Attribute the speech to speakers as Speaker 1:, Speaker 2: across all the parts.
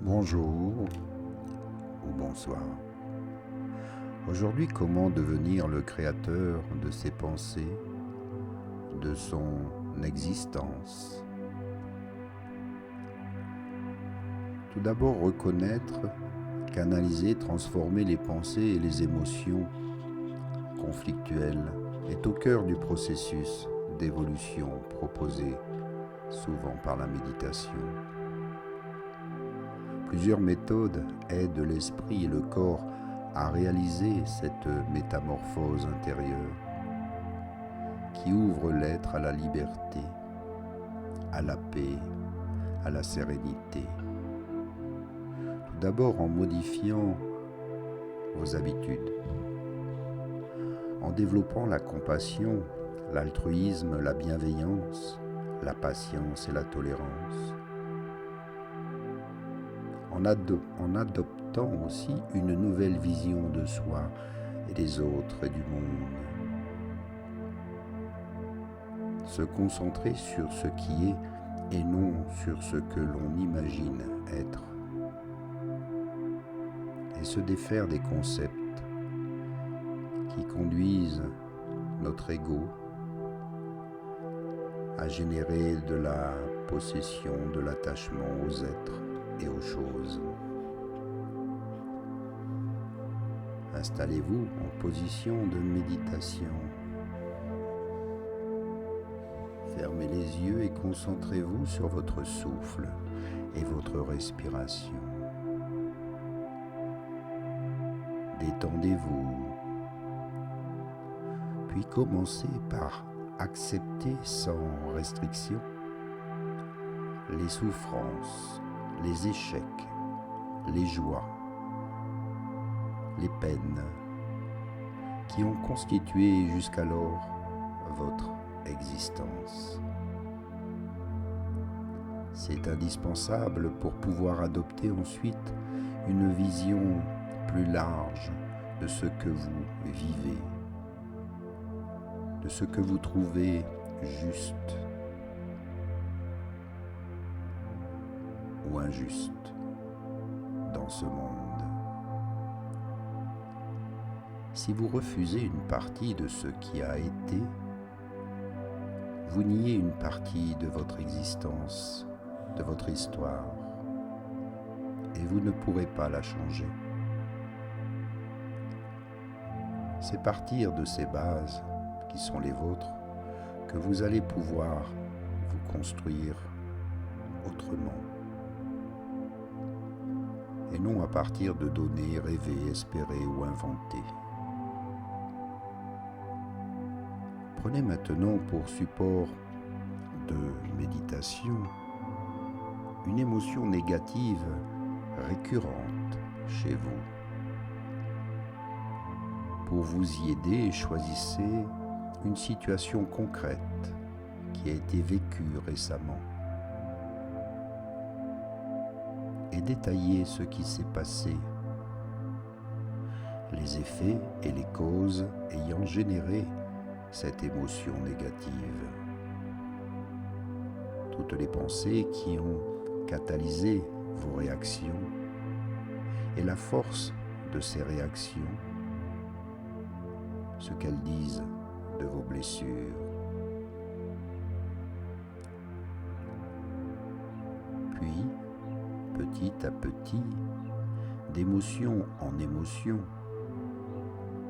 Speaker 1: Bonjour ou bonsoir. Aujourd'hui, comment devenir le créateur de ses pensées, de son existence? Tout d'abord, reconnaître qu'analyser, transformer les pensées et les émotions conflictuelles est au cœur du processus d'évolution proposé souvent par la méditation. Plusieurs méthodes aident l'esprit et le corps à réaliser cette métamorphose intérieure qui ouvre l'être à la liberté, à la paix, à la sérénité. Tout d'abord en modifiant vos habitudes, en développant la compassion, l'altruisme, la bienveillance, la patience et la tolérance, en adoptant aussi une nouvelle vision de soi et des autres et du monde. Se concentrer sur ce qui est et non sur ce que l'on imagine être. Et se défaire des concepts qui conduisent notre ego à générer de la possession, de l'attachement aux êtres et aux choses. Installez-vous en position de méditation. Fermez les yeux et concentrez-vous sur votre souffle et votre respiration. Détendez-vous. Puis commencez par accepter sans restriction les souffrances, les échecs, les joies, les peines qui ont constitué jusqu'alors votre existence. C'est indispensable pour pouvoir adopter ensuite une vision plus large de ce que vous vivez, de ce que vous trouvez juste ou injuste dans ce monde. Si vous refusez une partie de ce qui a été, vous niez une partie de votre existence, de votre histoire, et vous ne pourrez pas la changer. C'est partir de ces bases qui sont les vôtres que vous allez pouvoir vous construire autrement. Et non à partir de données, rêver, espérer ou inventer. Prenez maintenant pour support de méditation une émotion négative récurrente chez vous. Pour vous y aider, choisissez une situation concrète qui a été vécue récemment et détaillez ce qui s'est passé, les effets et les causes ayant généré cette émotion négative, toutes les pensées qui ont catalysé vos réactions et la force de ces réactions, ce qu'elles disent de vos blessures. Puis, petit à petit, d'émotion en émotion,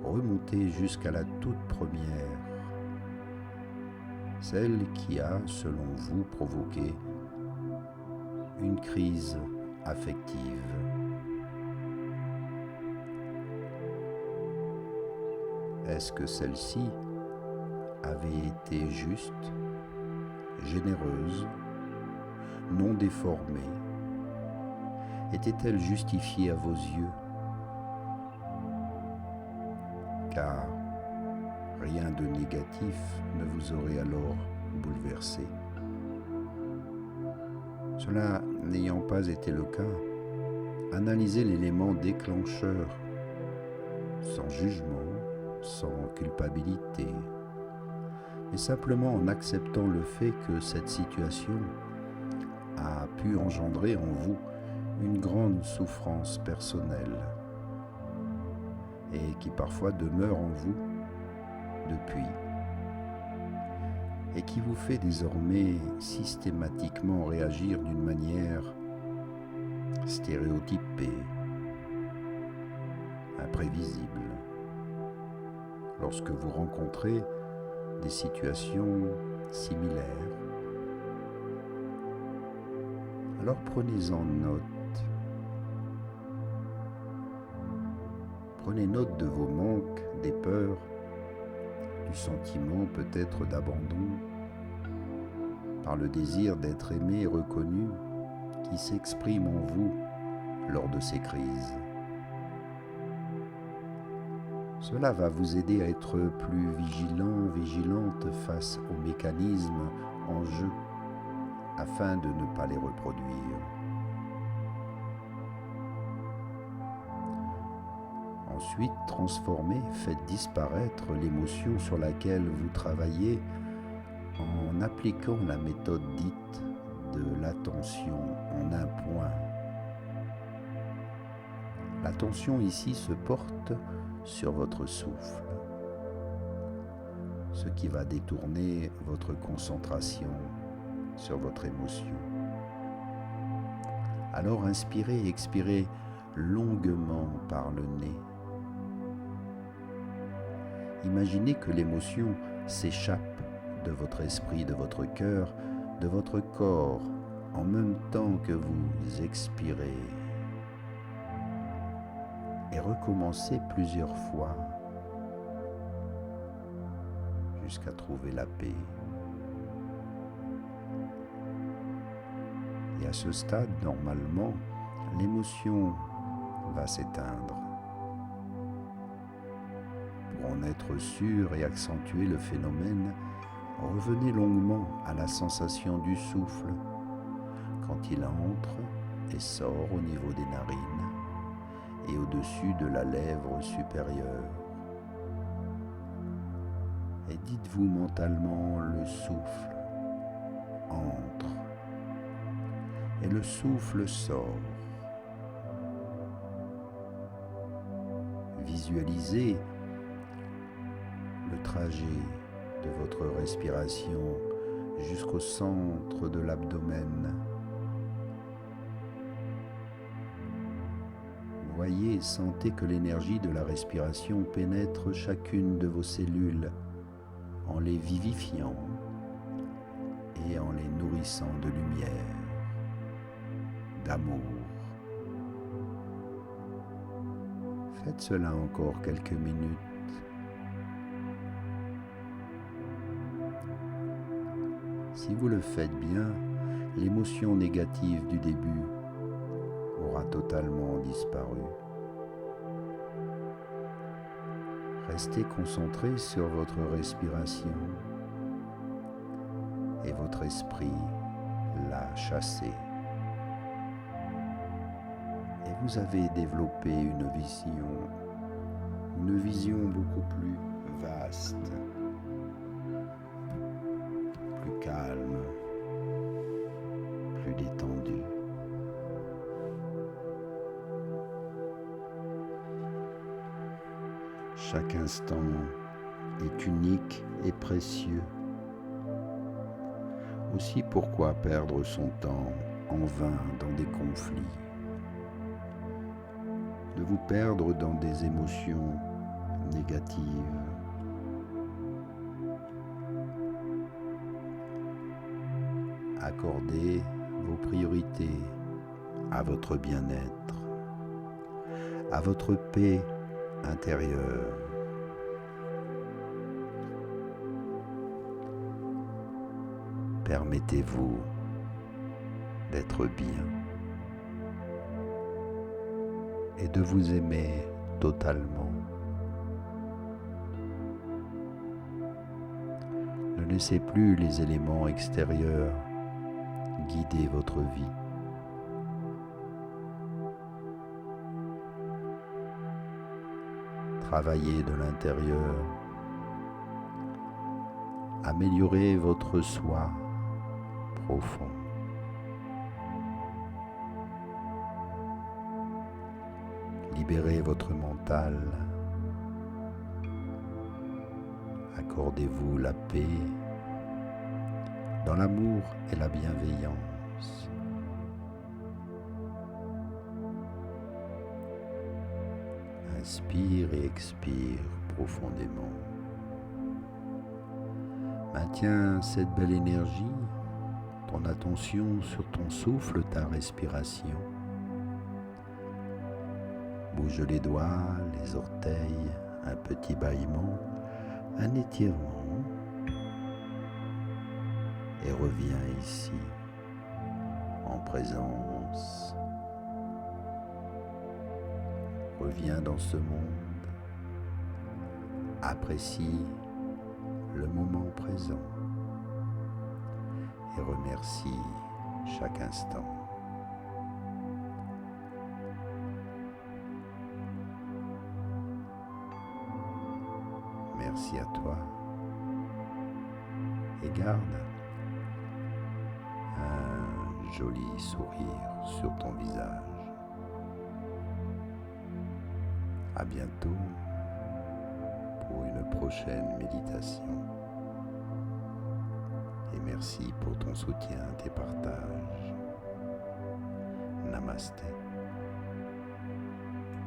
Speaker 1: remontez jusqu'à la toute première, celle qui a, selon vous, provoqué une crise affective. Est-ce que celle-ci avait été juste, généreuse, non déformée? Était-elle justifiée à vos yeux? Car rien de négatif ne vous aurait alors bouleversé. Cela n'ayant pas été le cas, analysez l'élément déclencheur sans jugement, sans culpabilité, mais simplement en acceptant le fait que cette situation a pu engendrer en vous une grande souffrance personnelle et qui parfois demeure en vous depuis et qui vous fait désormais systématiquement réagir d'une manière stéréotypée, imprévisible, lorsque vous rencontrez des situations similaires. Alors prenez-en note. Prenez note de vos manques, des peurs, du sentiment peut-être d'abandon, par le désir d'être aimé et reconnu qui s'exprime en vous lors de ces crises. Cela va vous aider à être plus vigilant, vigilante face aux mécanismes en jeu afin de ne pas les reproduire. Ensuite, transformez, faites disparaître l'émotion sur laquelle vous travaillez en appliquant la méthode dite de l'attention en un point. L'attention ici se porte sur votre souffle, ce qui va détourner votre concentration sur votre émotion. Alors inspirez et expirez longuement par le nez. Imaginez que l'émotion s'échappe de votre esprit, de votre cœur, de votre corps, en même temps que vous expirez. Et recommencez plusieurs fois jusqu'à trouver la paix. Et à ce stade, normalement, l'émotion va s'éteindre. Pour en être sûr et accentuer le phénomène, revenez longuement à la sensation du souffle quand il entre et sort au niveau des narines et au-dessus de la lèvre supérieure. Et dites-vous mentalement, le souffle entre et le souffle sort. Visualisez le trajet de votre respiration jusqu'au centre de l'abdomen. Voyez et sentez que l'énergie de la respiration pénètre chacune de vos cellules en les vivifiant et en les nourrissant de lumière, d'amour. Faites cela encore quelques minutes. Si vous le faites bien, l'émotion négative du début aura totalement disparu. Restez concentré sur votre respiration et votre esprit l'a chassé. Et vous avez développé une vision beaucoup plus vaste, plus calme, plus détendue. Chaque instant est unique et précieux. Aussi, pourquoi perdre son temps en vain dans des conflits? De vous perdre dans des émotions négatives. Accordez vos priorités à votre bien-être, à votre paix intérieure. Permettez-vous d'être bien et de vous aimer totalement. Ne laissez plus les éléments extérieurs guider votre vie. Travaillez de l'intérieur, améliorez votre soi profond. Libérez votre mental. Accordez-vous la paix dans l'amour et la bienveillance. Inspire et expire profondément. Maintiens cette belle énergie, ton attention sur ton souffle, ta respiration. Bouge les doigts, les orteils, un petit bâillement, un étirement. Et reviens ici, en présence. Reviens dans ce monde. Apprécie le moment présent et remercie chaque instant. Merci à toi et garde un joli sourire sur ton visage. À bientôt pour une prochaine méditation. Et merci pour ton soutien, tes partages. Namasté.